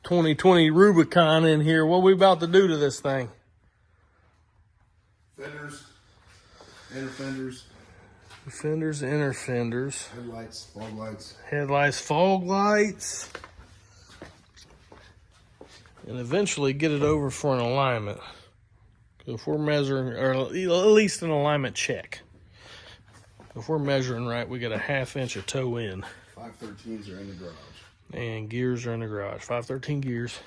2020 Rubicon in here. What are we about to do to this thing? Fenders, inner fenders. Fenders, inner fenders. Headlights, fog lights. Headlights, fog lights. And eventually get it over for an alignment. If we're measuring, or at least an alignment check. If we're measuring right, we got a 1/2 inch of toe in. 513s are in the garage. And gears are in the garage. 513 gears.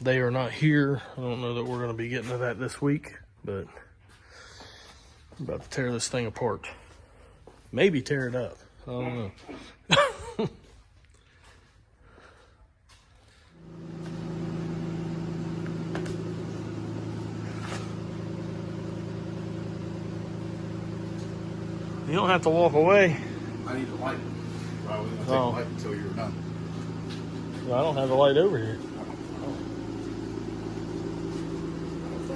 They are not here. I don't know that we're going to be getting to that this week, but I'm about to tear this thing apart. Maybe tear it up. I don't know. You don't have to walk away. I need a light. I was going to take a light until you were done. Well, I don't have the light over here.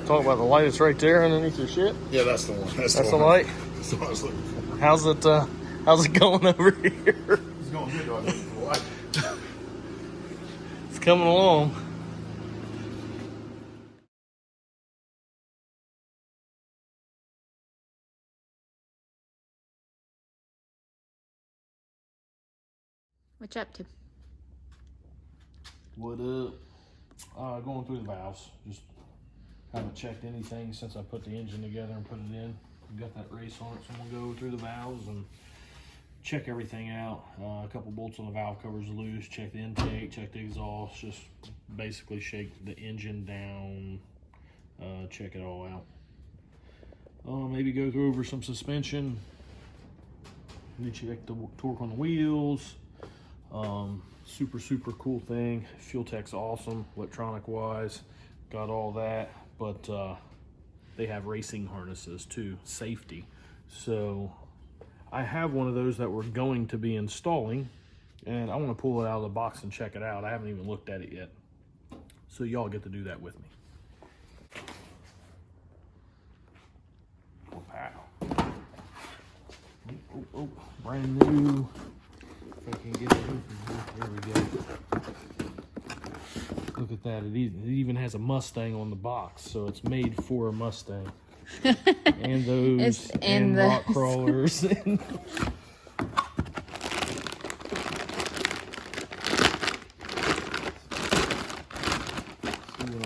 Talk about the light that's right there underneath your shit. Yeah, that's the one. That's the light. That's the one I was looking for. How's it going over here? It's going good. I was looking for the light. It's coming along. What you up to? What up? Going through the valves. Just haven't checked anything since I put the engine together and put it in. Got that race on it, so I'm gonna go through the valves and check everything out. A couple bolts on the valve covers loose. Check the intake. Check the exhaust. Just basically shake the engine down. Check it all out. Maybe go through over some suspension. Check the torque on the wheels. Super cool thing. Fuel tech's awesome, electronic wise, got all that, but they have racing harnesses too, safety. So I have one of those that we're going to be installing, and I want to pull it out of the box and check it out. I haven't even looked at it yet, so y'all get to do that with me. Wow. Oh, brand new. If I can get it open here. There we go. Look at that. It even has a Mustang on the box, so it's made for a Mustang. And those and rock crawlers. See what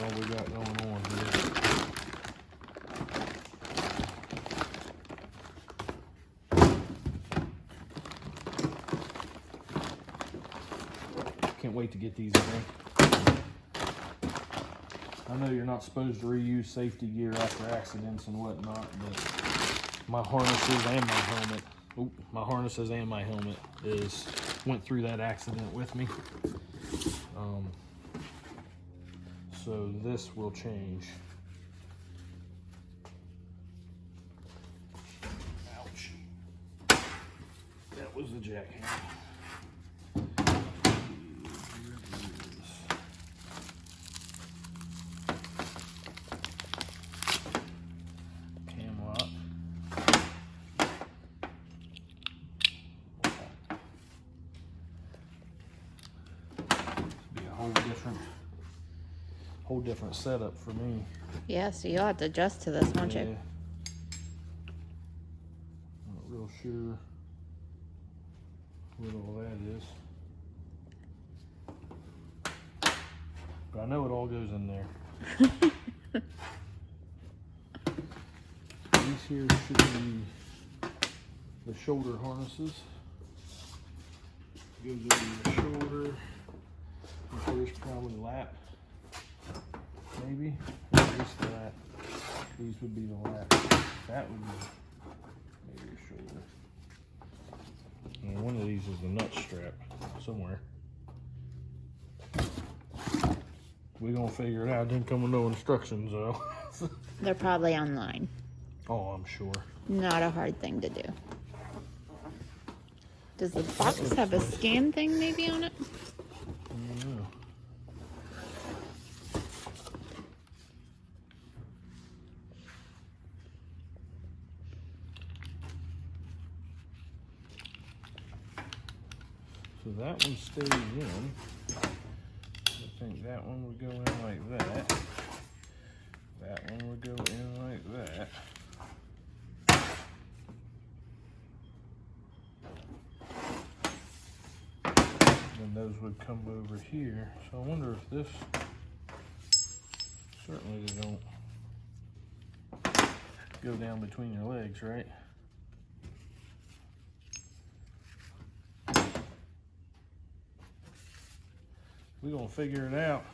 all we got going on here. Can't wait to get these in. I know you're not supposed to reuse safety gear after accidents and whatnot, but my harnesses and my helmet went through that accident with me. So this will change. Ouch. That was the jackhammer. Whole different setup for me. Yeah, so you'll have to adjust to this, won't you? Not real sure what all that is. But I know it all goes in there. These here should be the shoulder harnesses. Goes over your shoulder. There's probably lap. Maybe. At least the lap. These would be the lap. That would be maybe your shoulder. And one of these is the nut strap somewhere. We're gonna figure it out. Didn't come with no instructions though. They're probably online. Oh, I'm sure. Not a hard thing to do. Does the box have a scan thing maybe on it? I don't know. So that one stays in. think that one would go in like that. That one would go in like that. And those would come over here. So I wonder if this, certainly they don't go down between your legs, right? We're gonna figure it out.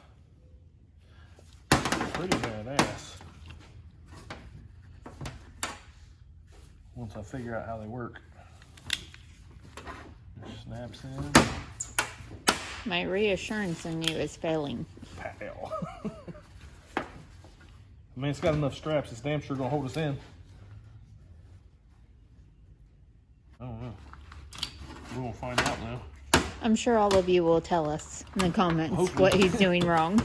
Pretty badass. Once I figure out how they work. Just snaps in. My reassurance in you is failing. Pow. I mean, it's got enough straps. It's damn sure gonna hold us in. I don't know. We're gonna find out now. I'm sure all of you will tell us in the comments Hopefully. what he's doing wrong.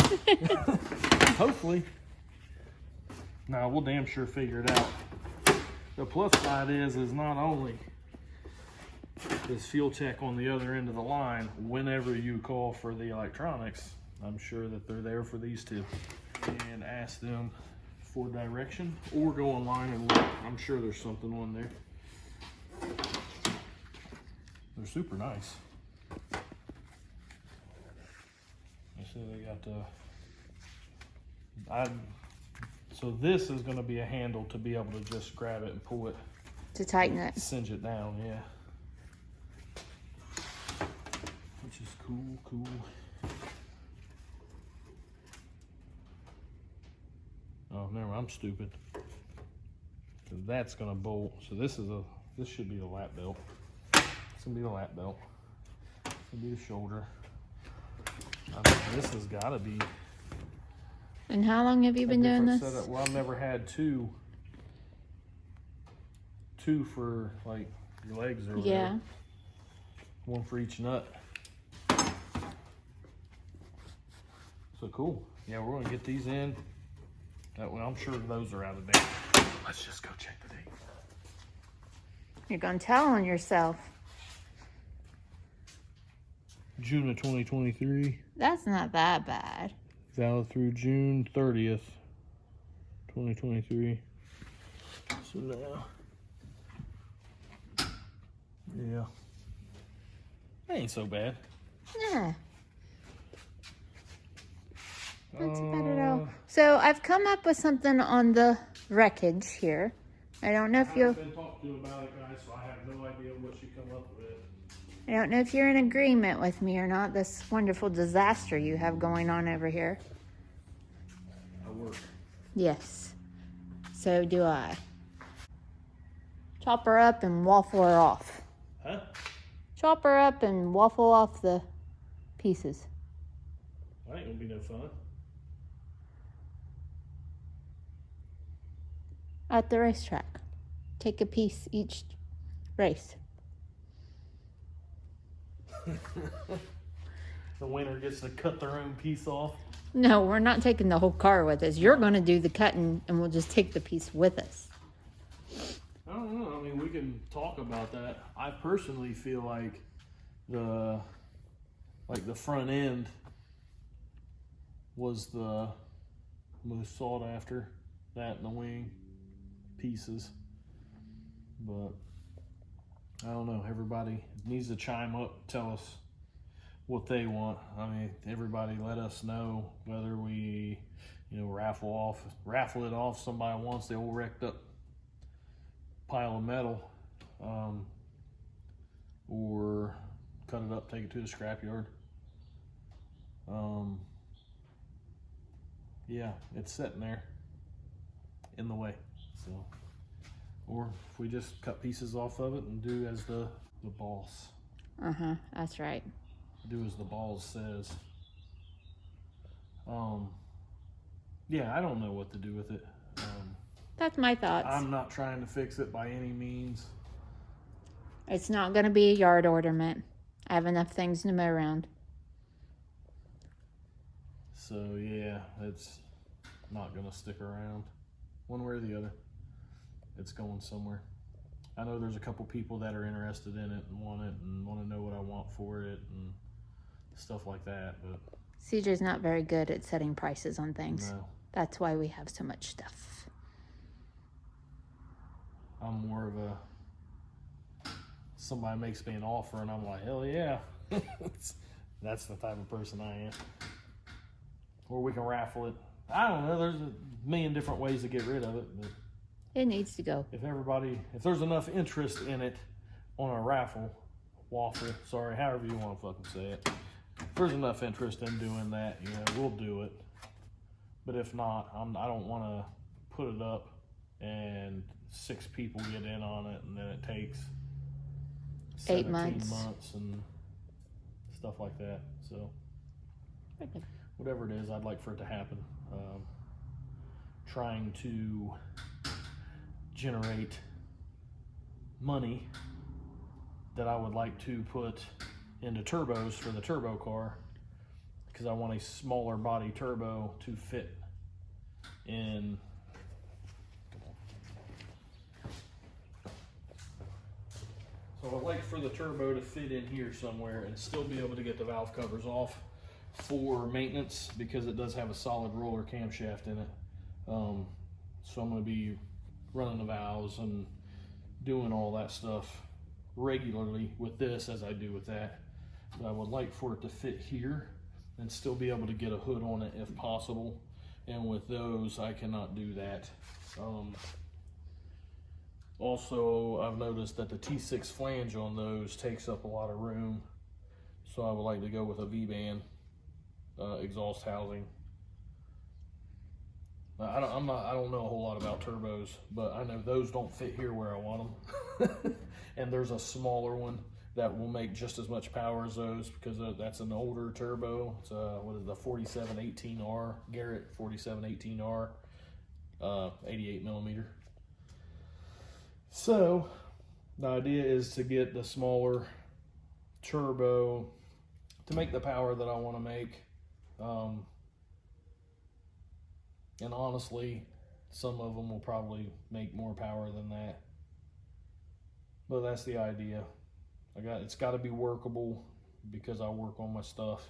Hopefully. Nah, we'll damn sure figure it out. The plus side is not only is Fuel Tech on the other end of the line, whenever you call for the electronics, I'm sure that they're there for these two. And ask them for direction or go online and look. I'm sure there's something on there. They're super nice. I see they got the, so this is going to be a handle to be able to just grab it and pull it. To tighten it. Cinch it down, yeah. Which is cool. Oh, never, I'm stupid. So that's gonna bolt. So this should be the lap belt. It's gonna be the lap belt. It's gonna be the shoulder. I mean, this has gotta be. And how long have you been doing this? Setup. Well, I've never had two for like your legs or whatever. Yeah. One for each nut. So cool. Yeah, we're gonna get these in. That way, I'm sure those are out of date. Let's just go check the date. You're gonna tell on yourself. June of 2023. That's not that bad. Valid through June 30th, 2023. So now, yeah, that ain't so bad. Yeah. That's about it all. So I've come up with something on the wreckage here. I don't know if you. I've been talked to about it, guys, so I have no idea what you come up with. I don't know if you're in agreement with me or not. This wonderful disaster you have going on over here. I work. Yes. So do I. Chop her up and waffle her off. Huh? Chop her up and waffle off the pieces. That ain't gonna be no fun. At the racetrack. Take a piece each race. The winner gets to cut their own piece off. No, we're not taking the whole car with us. You're going to do the cutting and we'll just take the piece with us. I don't know. I mean, we can talk about that. I personally feel like the front end was the most sought after. That and the wing pieces. But I don't know. Everybody needs to chime up, tell us what they want. I mean, everybody let us know whether we, raffle it off. Somebody wants the old wrecked up pile of metal, or cut it up, take it to the scrapyard. Yeah, it's sitting there in the way. So, or if we just cut pieces off of it and do as the boss. That's right. Do as the boss says. Yeah, I don't know what to do with it. That's my thoughts. I'm not trying to fix it by any means. It's not going to be a yard ornament. I have enough things to mow around. So yeah, it's not gonna stick around one way or the other. It's going somewhere. I know there's a couple people that are interested in it and want to know what I want for it and stuff like that, but CJ's not very good at setting prices on things. No. That's why we have so much stuff. I'm more of a, somebody makes me an offer and I'm like, hell yeah. That's the type of person I am. Or we can raffle it. I don't know, there's a million different ways to get rid of it, but It needs to go. if there's enough interest in it on a waffle, sorry, however you want to fucking say it. If there's enough interest in doing that, we'll do it. But if not, I don't want to put it up and 6 people get in on it, and then it takes 8 17 months. and stuff like that. So whatever it is, I'd like for it to happen. Trying to generate money that I would like to put into turbos for the turbo car, because I want a smaller body turbo to fit in. So I'd like for the turbo to fit in here somewhere and still be able to get the valve covers off for maintenance, because it does have a solid roller camshaft in it. So I'm going to be running the valves and doing all that stuff regularly with this as I do with that. But I would like for it to fit here and still be able to get a hood on it if possible. And with those, I cannot do that. Also, I've noticed that the T6 flange on those takes up a lot of room. So I would like to go with a V-band exhaust housing. I don't know a whole lot about turbos, but I know those don't fit here where I want them. And there's a smaller one that will make just as much power as those, because that's an older turbo. It's what is the 4718R, Garrett 4718R, 88 millimeter. So the idea is to get the smaller turbo to make the power that I want to make. And honestly, some of them will probably make more power than that. But that's the idea. It's got to be workable, because I work on my stuff.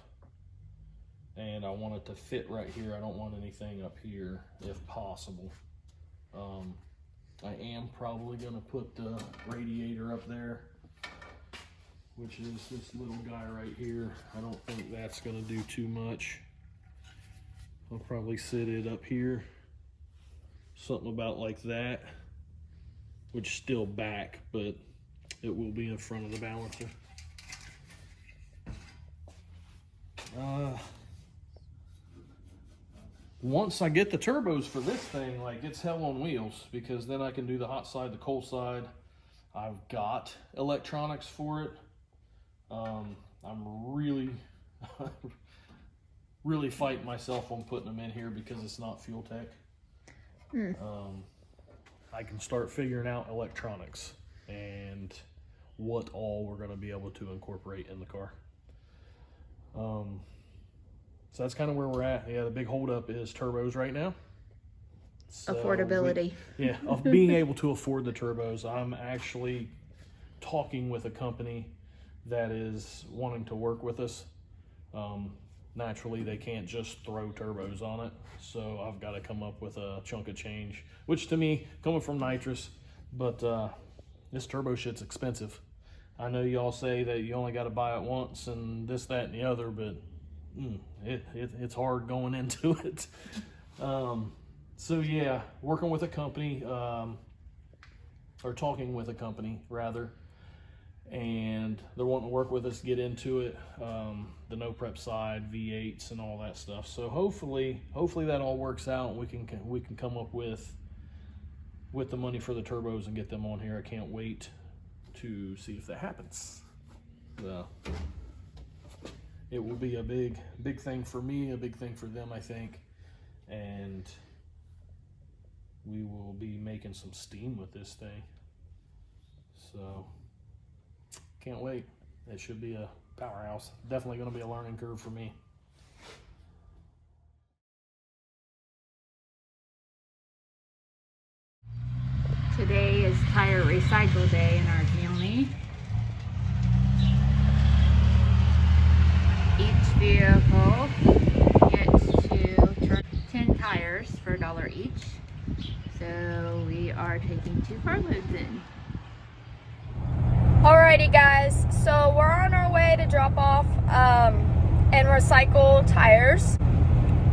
And I want it to fit right here. I don't want anything up here if possible. I am probably going to put the radiator up there, which is this little guy right here. I don't think that's going to do too much. I'll probably sit it up here, something about like that, which is still back, but it will be in front of the balancer. Once I get the turbos for this thing, like, it's hell on wheels, because then I can do the hot side, the cold side. I've got electronics for it. I'm really really fighting myself on putting them in here because it's not fuel tech. I can start figuring out electronics and what all we're going to be able to incorporate in the car. So that's kind of where we're at. Yeah, the big holdup is turbos right now. So Affordability. of being able to afford the turbos. I'm actually talking with a company that is wanting to work with us. Naturally, they can't just throw turbos on it, so I've got to come up with a chunk of change, which to me, coming from nitrous, but this turbo shit's expensive. I know y'all say that you only got to buy it once and this, that, and the other, but it's hard going into it. So yeah, working with a company, or talking with a company rather, and they're wanting to work with us to get into it, the no prep side, V8s and all that stuff. So hopefully that all works out and we can come up with the money for the turbos and get them on here. I can't wait to see if that happens. It will be a big thing for me, a big thing for them, I think, and we will be making some steam with this thing. So can't wait. It should be a powerhouse. Definitely going to be a learning curve for me. Today is tire recycle day in our county. Each vehicle tires for $1 each. So we are taking 2 carloads in. Alrighty guys, so we're on our way to drop off and recycle tires.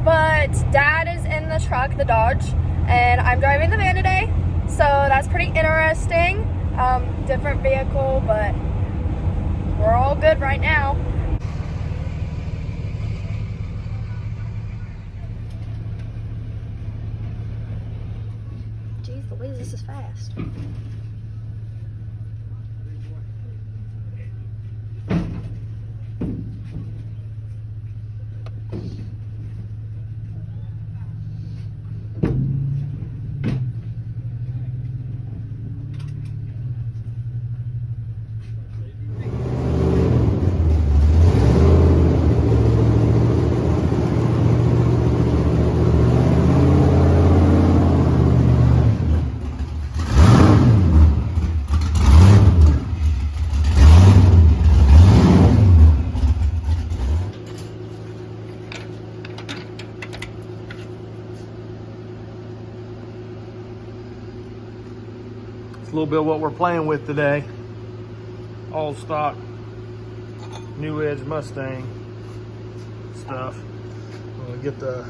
But Dad is in the truck, the Dodge, and I'm driving the van today. So that's pretty interesting. Different vehicle, but we're all good right now. Jeez Louise, this is fast. It's a little bit of what we're playing with today. All stock, New Edge Mustang stuff. I'm gonna get the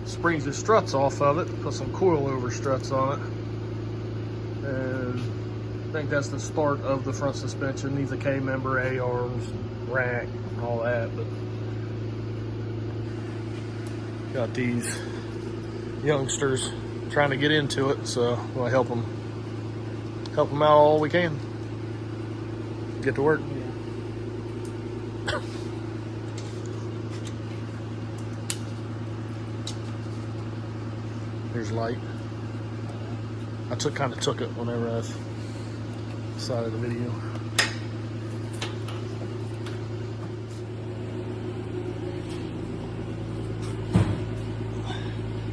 springs and struts off of it, put some coilover struts on it. And I think that's the start of the front suspension. Needs a K-member, A-arms, rack, and all that. But got these youngsters trying to get into it, so we'll help them out all we can. Get to work. Here's light. I kind of took it whenever I started the video.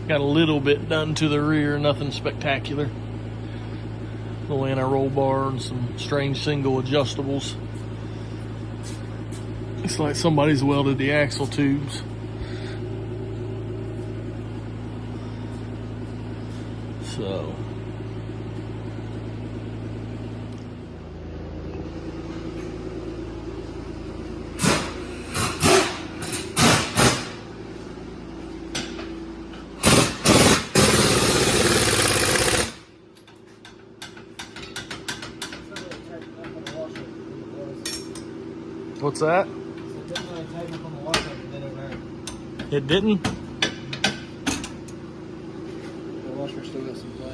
Got a little bit done to the rear, nothing spectacular. Little anti-roll bar and some strange single adjustables. It's like somebody's welded the axle tubes. So what's that? It didn't? The washer still got some play.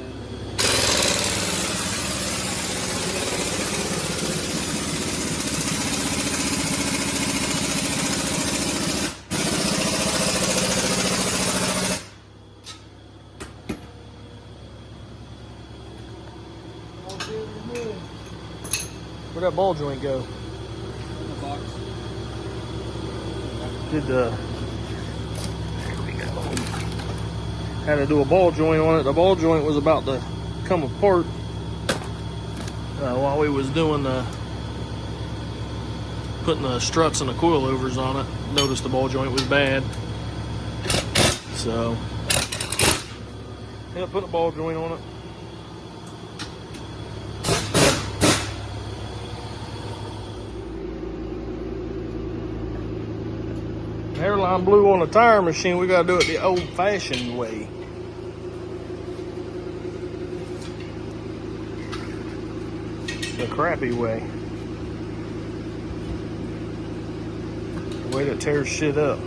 Where'd that ball joint go? In the box. There we go. Had to do a ball joint on it. The ball joint was about to come apart while we was doing putting the struts and the coilovers on it. Noticed the ball joint was bad, so yeah, put a ball joint on it. Hairline blew on a tire machine. We gotta do it the old-fashioned way. The crappy way. The way that tears shit up.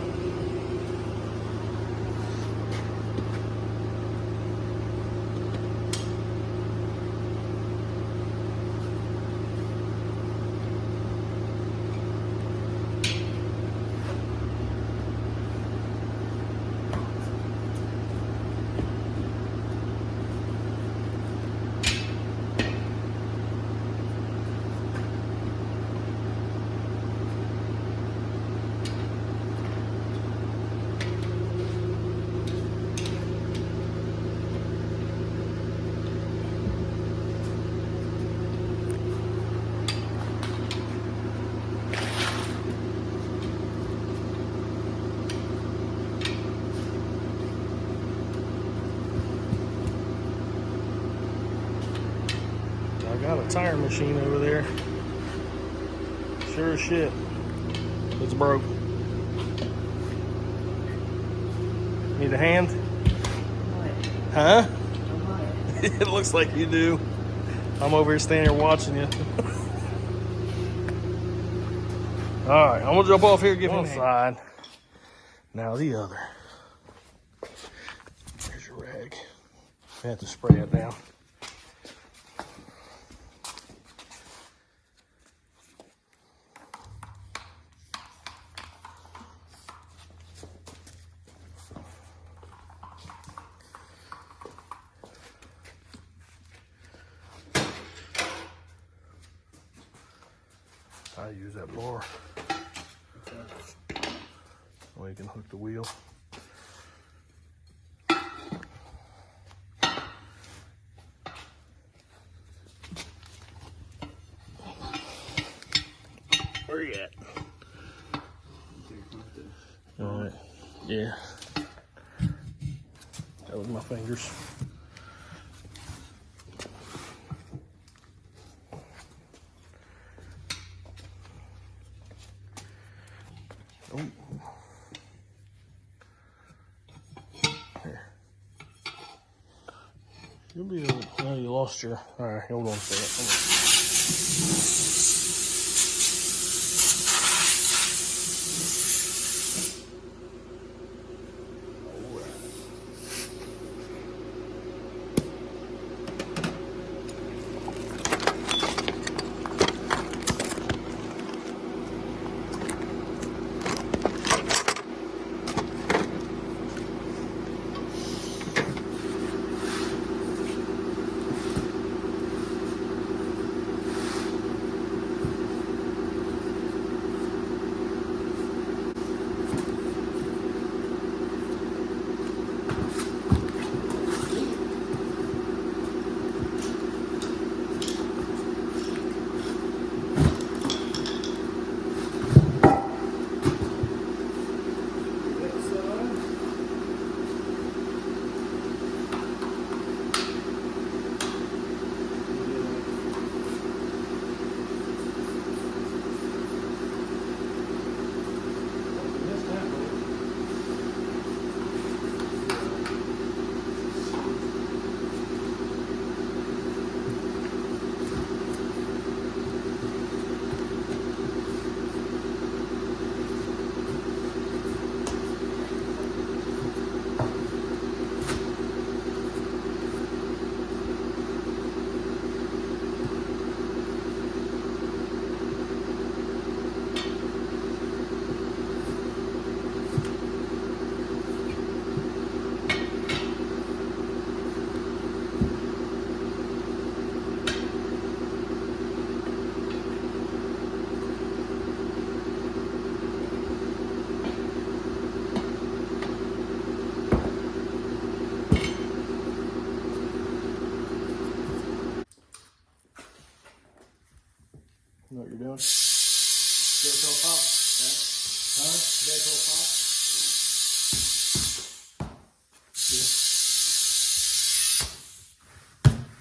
got a tire machine over there. Sure as shit. It's broke. Need a hand? Huh? It looks like you do. I'm over here standing here watching you. Alright, I'm gonna jump off here, give him one side. Now the other. There's your rag. I have to spray it down. I use that bar. So you can hook the wheel. Where you at? Alright. Yeah. That was my fingers. Oh. Here. You'll be able to, oh, you lost your, alright, hold on a second. You know what you're doing? GoPro pop. Huh? GoPro pop.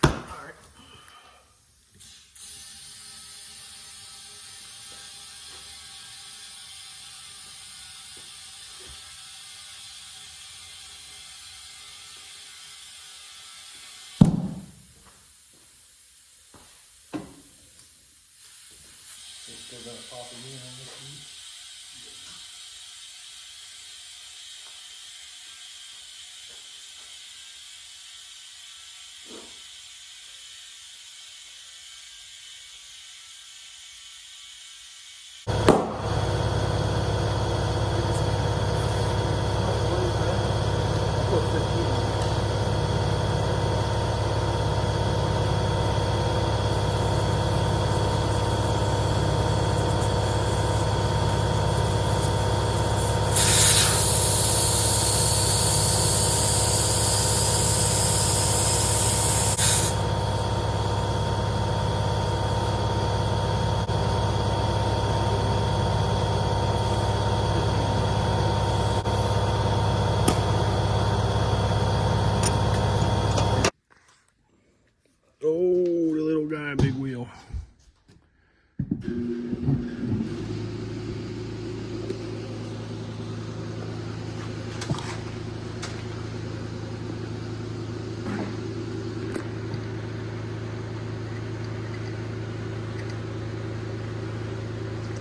Alright. Still got a pop again on this one. Oh, the little guy. Alright, big wheel.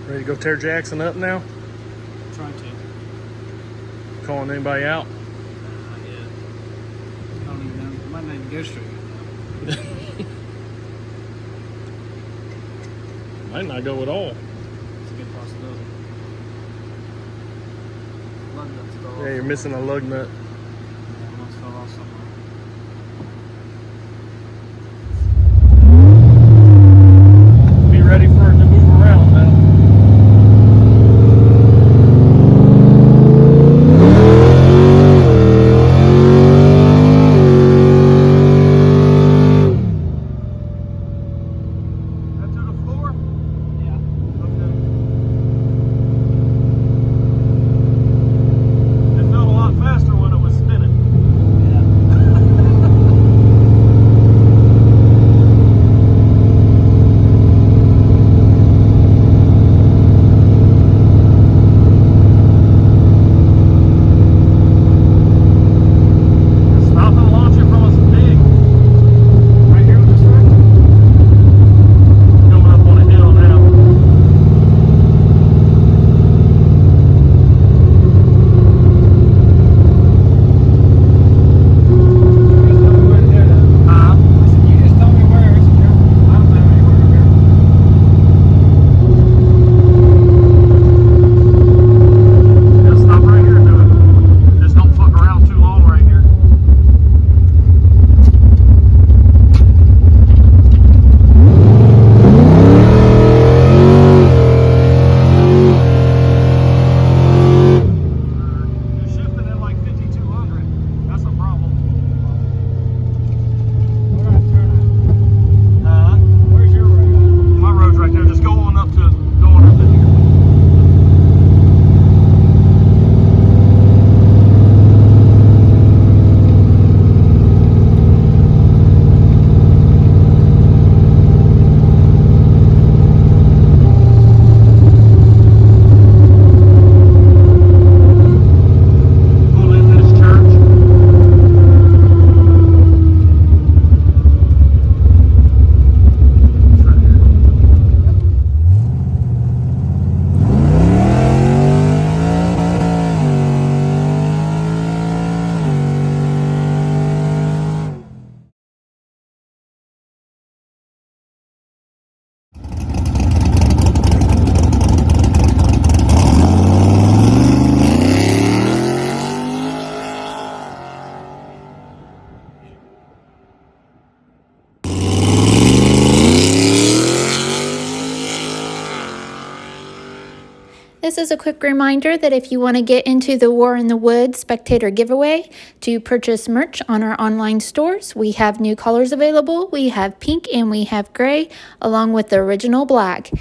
Ready to go tear Jackson up now? Trying to. Calling anybody out? Not yet. I don't even know. I might not even go straight. Might not go at all. It's a good possibility. Lug nuts fell off. Yeah, you're missing a lug nut. Yeah, nuts fell off somewhere. Be ready for it to move around now. That to the floor? Yeah. Okay. It felt a lot faster when it was spinning. Stop and launch it from us big. Right here with this one? Coming up on a hill now. You just told me where to do that. I don't know anywhere up here. Just stop right here and do it. Just don't fuck around too long right here. You're shifting at like 5,200. That's a problem. We're not turning. Uh, Where's your road? my road's right there. Just go on up to here. Pull in this church. It's right here. This is a quick reminder that if you want to get into the War in the Woods spectator giveaway to purchase merch on our online stores, we have new colors available. We have pink and we have gray along with the original black.